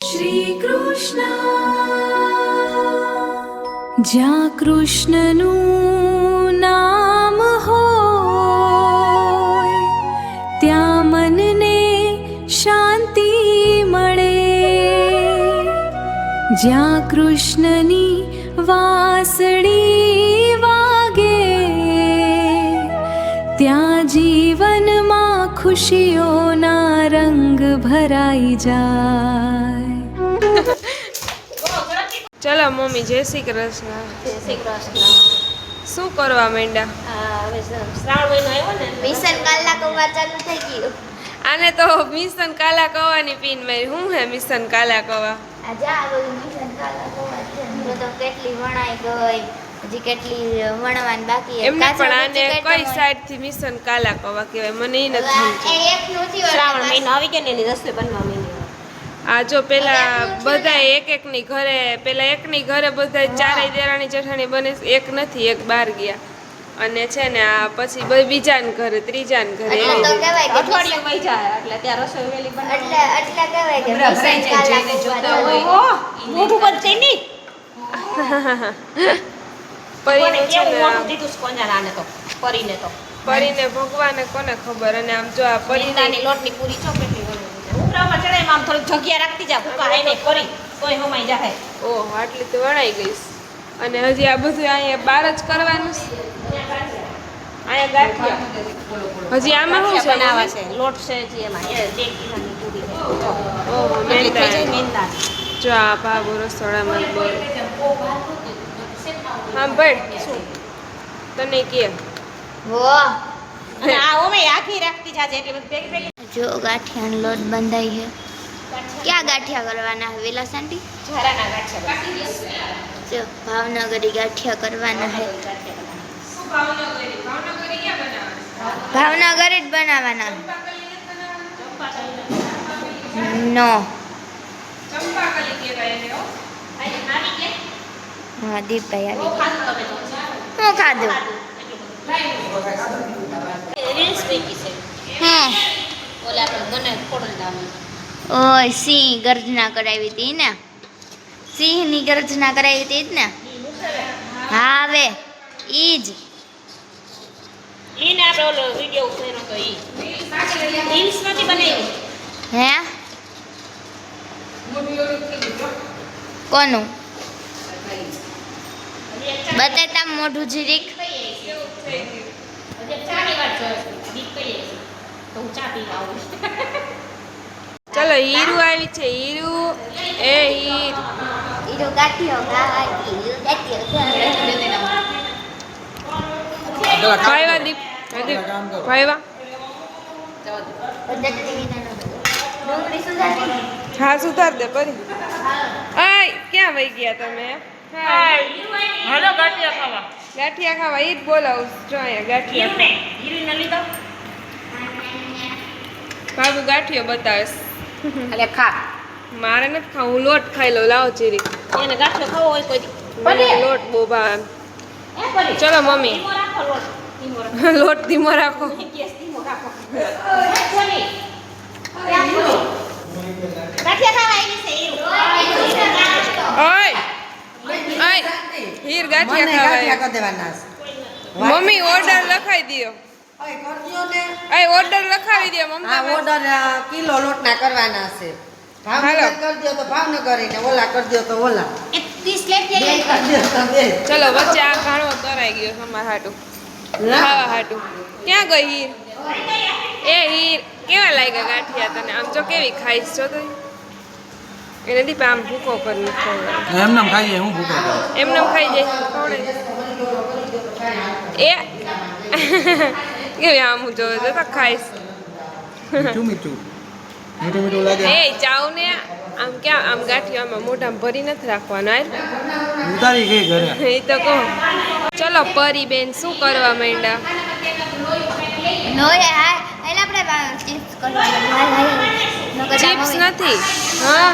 શ્રી કૃષ્ણ જ્યાં કૃષ્ણનું નામ હોય ત્યાં મનને શાંતિ મળે. જ્યાં કૃષ્ણની વાંસળી વાગે ત્યાં જીવનમાં ખુશીઓના રંગ ભરાઈ જાય. ચલો મમ્મી, જય શ્રી કૃષ્ણ. જય શ્રી કૃષ્ણ. શું કરવા માંડ્યા? હવે શ્રાવણ મહિનો આવ્યો ને, મિશન કાલા કૌવા ચાલુ થઈ ગયું. આને તો મિશન કાલા કવાની પીન મારી. હું હે મિશન કાલા કવા? આ જા બધું મિશન કાલા કૌવા છે. તો કેટલી વણાઈ ગઈ, હજી કેટલી વણવાની બાકી છે. એમને પણ આને કઈ સાઈડ થી મિશન કાલા કવા કહેવાય મને ઈ નથી સમજતું. એક નથી શ્રાવણ મહિનો આવી ગયો ને એની રસોઈ બનવા માંડી. આ જો પેલા બધા એક ની ઘરે, પેલા એકની ઘરે બધા ચારેય દેરાણી જેઠાણી બને, એક નથી, એક બહાર ગયા. અને છે ને આ પછી બીજાને ઘરે, ત્રીજાને ઘરે એટલે તો કહેવાય કે અઠવાડિયું વહી જાય એટલે ત્યાં રસોઈ વેલી બને. એટલે કહેવાય કે મિશન કાલા કૌવા ઓહો, મોઢું બંધ થઈ ની. પરીને છે કેવું ને મોઢું દીધું છે કોન્યાને આને તો, પરીને તો. પરીને ભગવાને કોને ખબર. અને આમ જો આ પરીને પરીનાની લોટની પૂરી ચોકલેટની વળી. ઉપરામાં ચડાઈમાં આમ થોડીક જગ્યા રાખતી જા, ભૂકા હે નહીં કરી તોય હમાઈ જાય. ઓહ, આટલી તો વણાઈ ગઈશ. અને હજી આ બધું અહીંયા બહાર જ કરવાનું છે. અહીંયા ગાંઠિયા હજી આમાં શું છે? બનાવવા છે, લોટ છે જે એમાં એ 2 કિલોની પૂરી છે. ઓહો, એટલી થઈ જાય મેંદા. મેંદા. જો આ ભાગો રસોડામાં જ બોલ. હા ભાઈ, શું તને કે હો. અને આ ઓમે આખી રાખતી જાજે એટલે બધી ભેગી ભેગી. જો ગાંઠિયાનો લોટ બંધાઈ છે. ક્યાં ગાંઠિયા કરવાના છે વિલાસ આંટી? ઝારાના ગાંઠિયા બસ. જો ભાવનગરી ગાંઠિયા કરવાના છે. ભાવનગર જ બનાવવાના. નો હા દીપભાઈ આવી ગયા. હું ખાધું. રીલ્સ પૈકી છે. હા ઓલે આપણે મને ખોડલદામાં. ઓય સિંહ ગર્જના કરાવી હતી ને, સિંહની ગર્જના કરાવી હતી જ ને. હા હવે ઈ જ. ઈને આપણે ઓલો વિડિયો ઉતાર્યો તો ઈ રીલ્સ નથી બનાવી. હે કોનું બટેટા મોઢું જીરીક. ચલો હીરુ આવી છે. હીરુ એ હીર ઈરો ગાંઠિયો ભાઈવા દીપ ભાઈવા. ડુંગળી સુધારી. હા, સુધાર દે પરી. આય ક્યાં વહી ગયા તમે? હાલો ગાંઠિયા ખાવા. ગાંઠિયા ખાવા ઈ જ બોલાવું. જો અહીંયા ગાંઠિયા. હીરુને લીધો. બાબુ ગાંઠિયો બતાવેશ. અલે ખા. મારે નથી ખાવું, હું લોટ ખાઈ લઉં. લાવો ચીરી. એને ગાંઠિયો ખાવો હોય કોઈ દી. મને લોટ બહુ ભાવે. ચલો મમ્મી, ધીમો રાખો લોટ. ધીમો રાખો. લોટ ધીમો રાખો. ગેસ ધીમો રાખો. બોલી. ગાંઠિયા ખાવા આવી છે હીરુ. ઓય ઓય હીર ગાંઠિયા ખાવા. મમ્મી ઓર્ડર લખાઈ દ્યો. આય ઓર્ડર લખાવી દે મમ્મી. આ ઓર્ડર કિલો લોટના કરવાના છે. ભાવનગર કરી દો તો ભાવનગર ને ઓલા કરી દો તો ઓલા. 30 લેટ બે જઈએ. કરી દો તો બે. ચલો વચ્ચે આ ઘાણો તરાઈ ગયો અમાર હાટુ, ખાવા હાટુ. ક્યાં ગઈ હીર? એ હીર, કેવા લાગ્યા ગાંઠિયા તને? આમ જો કેવી ખાઈશ છો તો. એને દીપ આમ ભૂકો કરી નાખો. એમને ખાઈએ હું ભૂખો કરું. એમને ખાઈ જાય કોણે? એ કેવી આમ જોવે તો ખાઈશ. મીઠું મીઠું મીઠું મીઠું લાગે. એ ચાવ ને આમ ક્યાં આમ ગાંઠિયો આમાં મોઢામાં ભરી નથી રાખવાનો. ઉતારી ગઈ ઘરે. એ તો કહો. ચલો પરી બેન શું કરવા માંડ્યા? નો યાર એટલે આપણે ચિપ્સ કરવાના. ચિપ્સ નથી. હા,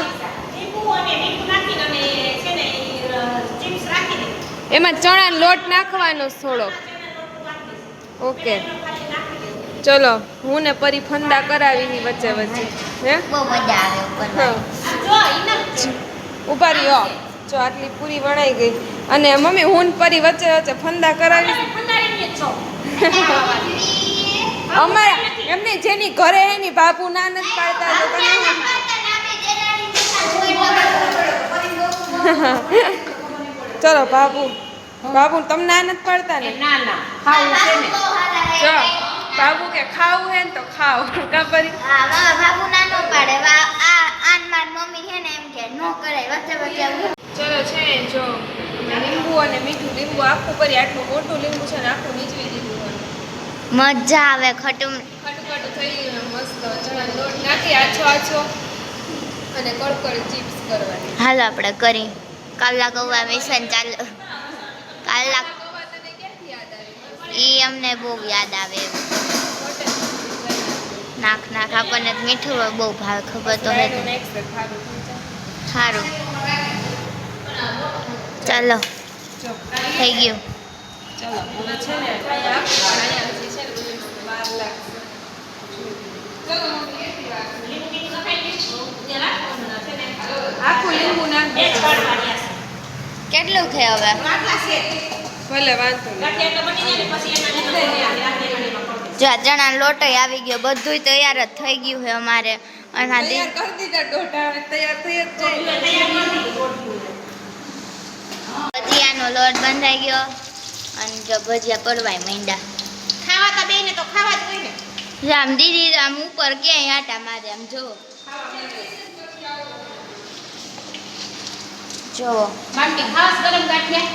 એમાં ચણાનો લોટ નાખવાનો થોડો. ઓકે ચલો, હું ને પરી ફંદા કરાવી વચ્ચે વચ્ચે. હે બહુ મજા આવે ઉપર. હા. જો ઈને ઉભા રહ્યો જો આટલી પૂરી વણાઈ ગઈ અને મમ્મી હું ને પરી વચ્ચે વચ્ચે ફંદા કરાવી અમારા એમને જેની ઘરે એની બાપુ ના નથી પાડતા તો તમે ચલો બાબુ તમને ના નથી પાડતા ને ના ના ખાવું છે ને જો બાબુ કે ખાવું હે ને તો ખાવ કા પરી હા મારા બાબુ ના નો પાડે આન માર મમ્મી છે ને એમ કે નો કરાય વચ્ચે વચ્ચે ચલો છે જો લીંબુ અને મીઠું લીંબુ આખું કરી આટલું મોટું લીંબુ છે ને આખું નીચવી દીધું મજા આવે ખટું ખટું થઈ ગયું મસ્ત ચણા લોટ નાખી આછો અને કડકડ ચિપ્સ કરવાની હાલો આપણે કરી કાલા ગૌવા મિશન ચાલુ કાલા ઈ અમને બહુ યાદ આવે નાખ આપણને મીઠું બહુ ભાવે ખબર તો હે સારું ચાલો થઈ ગયું ચલો હવે છે ને અહીંયા હજી છે ને બધું વાર લાગશે આખું લીંબુ નાખી કેટલું છે હવે ભલે વાંધો નહીં જો આ ચણા લોટય આવી ગયો બધુંય તૈયાર જ થઈ ગયું છે અમારે અને આ તૈયાર કરી દીધા ડોઢા હવે તૈયાર થઈ જ જાય ભજીયાનો લોટ બંધાઈ ગયો અને જો ભજીયા પડવાય માંડ્યા ખાવા તો બેને તો ખાવા જ હોય ને આમ દીદી આમ ઉપર ક્યાંય આટા મારે આમ જુઓ જુઓ બાકી ખાસ ગરમ ગાંઠિયા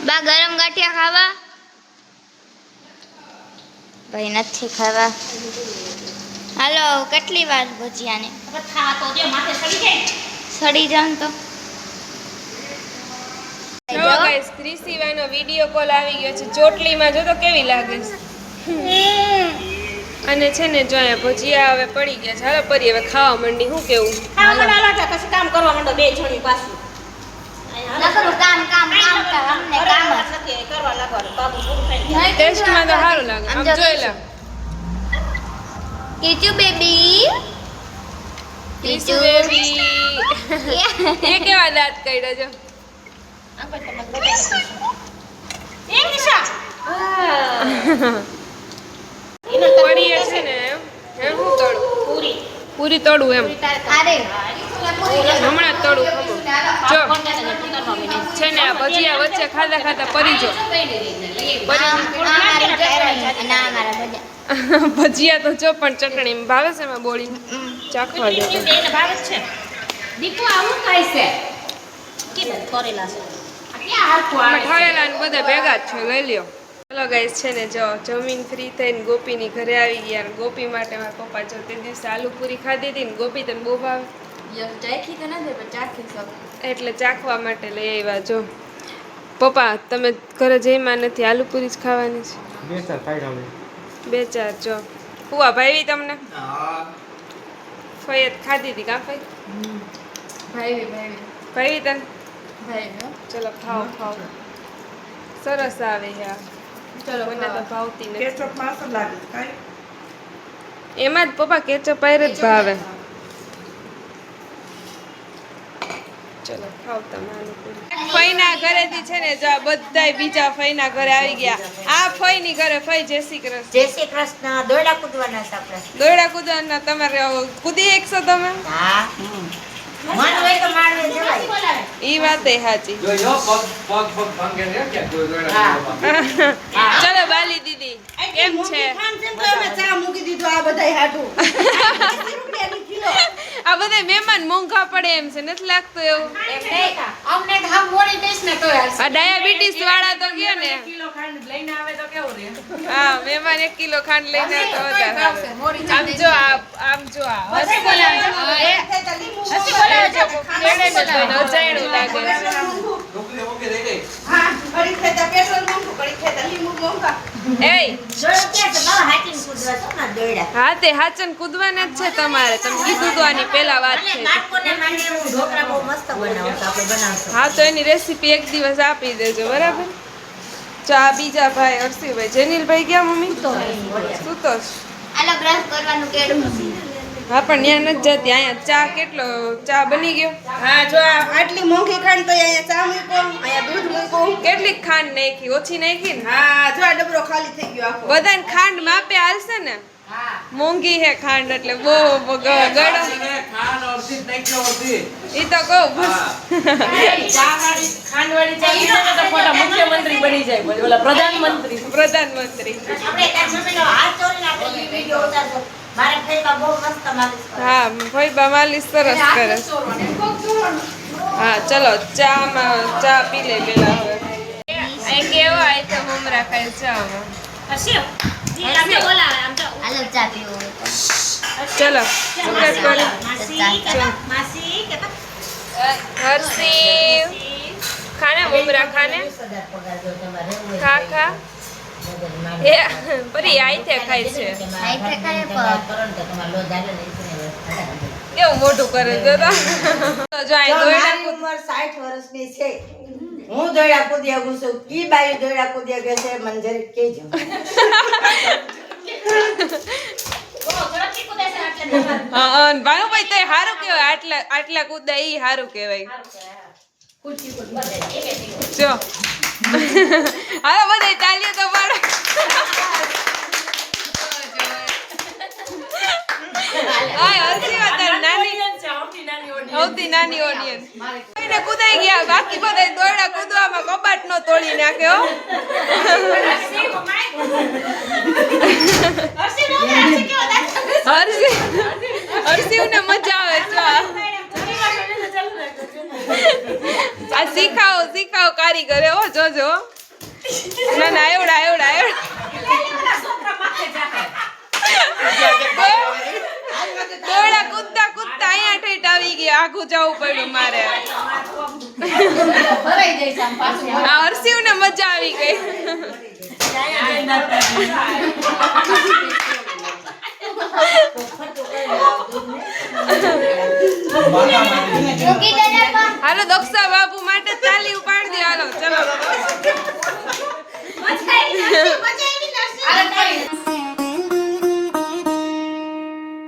બા ગરમ ગાંઠિયા ખાવા ભાઈ નથી ખાવા હાલો કેટલી વાર ભજીયાને હવે ખાવા તો જે માથે સડી જાય સડી જાઉં તો જો ગાઈસ ક્રિસીવાનો વિડિયો કોલ આવી ગયો છે ચોટલીમાં જો તો કેવી લાગે છે અને છે ને જો અહીંયા ભજીયા હવે પડી ગયા છે હાલો પરી હવે ખાવા માંડી હું કેવું ખાવા માંડો એટલે પછી કામ કરવા માંડો બે જણી પાછું નકરું કામ અમને કામ જ નથી કરવા લાગવાનું બાબુ પૂરું થઈ જાય ટેસ્ટમાં તો સારું લાગે આમ જોઈ લે કીચુ બેબી ક્રિસુ બેબી એ કેવા દાંત કાઢ્યા જો એ નિશા પડીએ છે ને હે હું તળું પૂરી તળું એમ અરે હમણાં જ તળું જો છે ને આ ભજીયા વચ્ચે ખાધા ખાધા પરી જો ભજીયા તો જો પણ ચટણી ભાવે છે એમાં બોળી ચાખવા દે એને ભાવ જ છે દીપુ આવું થાય છે કે કરેલા છે આ ક્યાં હાથું આવે છે ઠારેલા ને બધા ભેગા જ છે લઈ લ્યો ચલો ગાઈસ છે ને જો જમીન ફ્રી થઈને ગોપીની ઘરે આવી ગયા અને ગોપી માટે મારા પપ્પા જો તે દિવસે આલુ પૂરી ખાધી હતી ને ગોપી તને બહુ ભાવે એટલે ચાખવા માટે લઈ આવ્યા જો પપ્પા તમે ઘરે જઈમાં નથી આલુ પૂરી જ ખાવાની છે બે ચાર ખાઈ ખાવ બે ચાર જો હુવા ભાઈ તમને ફૈયત ખાધી હતી કા ફઈ ભાઈ તને ચલો ખાઓ ખાઓ સરસ આવે છે આ મને તો ભાવતી નથી કેચઅપ માં અસર લાગે કાઈ એમાં જ પપ્પા કેચઅપ આયર જ ભાવે ચલો ખાવ તમે આલુ પૂરી ફઈના ઘરેથી છે ને જો બધાય બીજા ફઈના ઘરે આવી ગયા આ ફઈની ઘરે ફઈ જય શ્રી કૃષ્ણ જય શ્રી કૃષ્ણ દોડા કૂદવાના છે આપણે દોયડા કૂદવાના તમારે કૂદી એકસો તમે હા માનવું હોય તો માનવે જવાય ઈ વાત એ સાચી જો યો પગ ભાંગે ને કે ચલો બાલી દીદી કેમ છે ચા મૂકી દીધો આ બધાય હાટું આ બધા મહેમાન મોંઘા પડે એમ છે નથી લાગતું એવું અમને તો હમ મોડી દઈશ ને તો આ ડાયાબિટીસ વાળા તો ગયો ને કિલો ખાંડ લઈને આવે તો કેવું રે હા મહેમાન 1 કિલો ખાંડ લઈને આવે તો વધારે આમ જો આમ જો હસી બોલાવે અજાણ્યું લાગે રોકલી ઓકે રહી ગઈ હા ઘડી ખેતા પેટ્રોલ મોંઘું ઘડી ખેતા લીંબુ મોંઘા એ દોડો કે છે બહુ હાચીને કૂદવા છો ને દોડા હા તે હાચન કૂદવાના જ છે તમારે તમે કીધું તો આની પહેલા વાત અને છે બાળકોને માટે હું ઢોકળા બહુ મસ્ત બનાવું તો આપણે બનાવશું હા તો એની રેસીપી એક દિવસ આપી દેજો બરાબર જો આ બીજા ભાઈ હર્ષિભાઈ જેનિલભાઈ ગયા મમ્મી સુતો આલો બ્રશ કરવાનું કેડું હા પણ ત્યાં નથી જતી, અહીંયા ચા કેટલો ચા બની ગયો. હા જો આટલી મોંઘી ખાંડ તો અહીંયા ચા મૂકો, અહીંયા દૂધ મૂકો. કેટલીક ખાંડ નાખી, ઓછી નાખી ને. હા જો આ ડબરો ખાલી થઈ ગયો આખો. બધાને ખાંડ માપે હાલશે ને. મોંઘી હે ખાંડ એટલે બહુ ગળો. ઈ તો કહું બસ. ખાંડવાળી ચા પીને તો ખોટા મુખ્યમંત્રી બની જાય બોલ, ઓલા પ્રધાનમંત્રી. પ્રધાનમંત્રી. આપણે ત્યાં જમીનો હાથ ચોરીને આપણે ઈ વિડિયો ઉતારજો. મારે ફેંકા બહુ મસ્ત માલિશ કરે. હા ભાઈ માલિશ સરસ કરે. હા ચલો ચા પી લે પેલા હવે. અહીં કેવો આય તો મમરા ખાય ચા હવે. હસ્યો જી આમ તો બોલાવે આમ તો હાલો ચા પીવો હોય તો. ચલો સુરત કરી. માસી કે હર્ષી ખાને મમરા ખાને ખા ખા. એ પરી આઈ તે ખાય છે. આઈ ખાય કેવું મોઢું કરે જો તો. જો આ દોયડા મારી ઉંમર 60 વર્ષની છે. હું દોયડા કૂદ્યા ગુસું. કી બાઈ દોયડા કૂદ્યા કે છે મને જરીક કહેજો. હા ભાનુભાઈ તે હારું કહેવાય, આટલા કૂદા ઈ હારું કહેવાય. જો હાલો બધા ચાલીએ તો પાડો. હા હરસી વાત નાની સૌથી નાની ઓડિયન્સ કોઈને કૂદાઈ ગયા, બાકી બધા દોયડા કૂદવામાં કબાટ નો તોડી નાખ્યો. હરસી ને મજા આવે છે. આ શીખાવો કારીગર હો જોજો. ના ના એવડા દોયડા કૂદતા અહીંયા ઠેઠ આવી ગયા, આઘું જવું પડ્યું મારે. આ હરસી ને મજા આવી ગઈ. હાલો દક્ષા બાબુ માટે તાલી